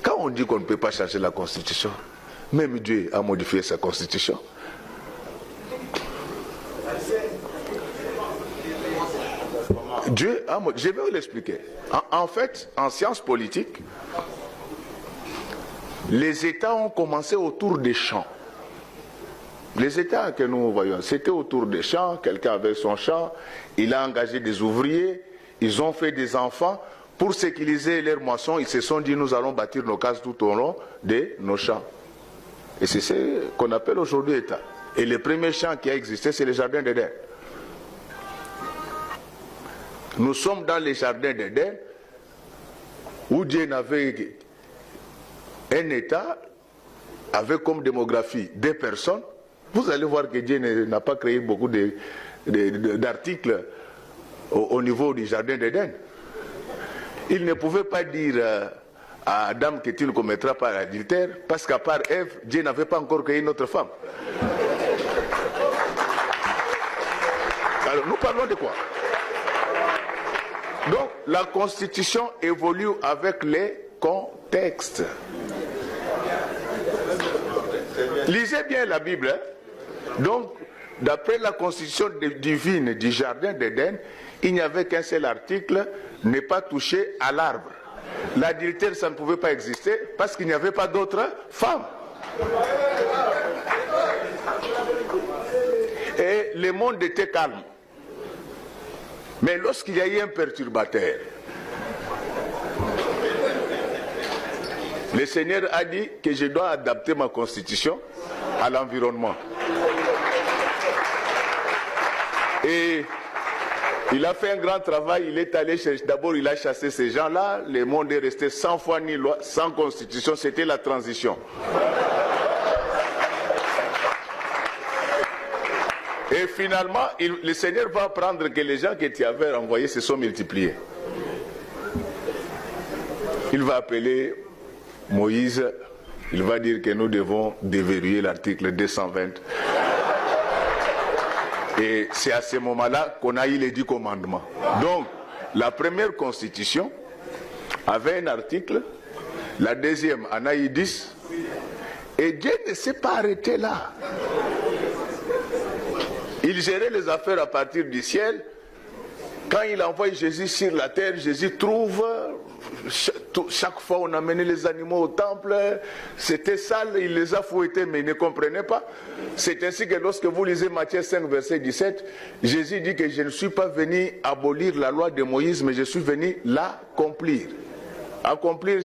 Quand on dit qu'on ne peut pas changer la constitution, même Dieu a modifié sa constitution. Dieu a modifié. Je vais vous l'expliquer. En fait, en sciences politiques, les États ont commencé autour des champs. Les États que nous voyons, c'était autour des champs, quelqu'un avait son champ, il a engagé des ouvriers, ils ont fait des enfants. Pour sécuriser leurs moissons, ils se sont dit, nous allons bâtir nos cases tout au long de nos champs. Et c'est ce qu'on appelle aujourd'hui État. Et le premier champ qui a existé, c'est le jardin d'Éden. Nous sommes dans les jardins d'Éden, où Dieu n'avait un État, avec comme démographie des personnes. Vous allez voir que Dieu n'a pas créé beaucoup d'articles au niveau du jardin d'Éden. Il ne pouvait pas dire à Adam que tu ne commettras pas l'adultère, parce qu'à part Ève, Dieu n'avait pas encore créé une autre femme. Alors nous parlons de quoi? Donc la Constitution évolue avec les contextes. Lisez bien la Bible. Hein? Donc, d'après la Constitution divine du jardin d'Éden, il n'y avait qu'un seul article, ne pas toucher à l'arbre. L'adultère, ça ne pouvait pas exister parce qu'il n'y avait pas d'autres femmes. Et le monde était calme. Mais lorsqu'il y a eu un perturbateur, le Seigneur a dit que je dois adapter ma constitution à l'environnement. Et il a fait un grand travail, il est allé chercher, d'abord il a chassé ces gens-là, le monde est resté sans foi ni loi, sans constitution, c'était la transition. Et finalement, le Seigneur va apprendre que les gens que tu avais envoyés se sont multipliés. Il va appeler Moïse, il va dire que nous devons déverrouiller l'article 220. Et c'est à ce moment-là qu'on a eu les 10 commandements. Donc, la première constitution avait un article, la deuxième en a eu 10, et Dieu ne s'est pas arrêté là. Il gérait les affaires à partir du ciel. Quand il envoie Jésus sur la terre, Jésus trouve, chaque fois on amenait les animaux au temple, c'était sale, il les a fouettés, mais ils ne comprenaient pas. C'est ainsi que lorsque vous lisez Matthieu 5, verset 17, Jésus dit que je ne suis pas venu abolir la loi de Moïse, mais je suis venu l'accomplir. Accomplir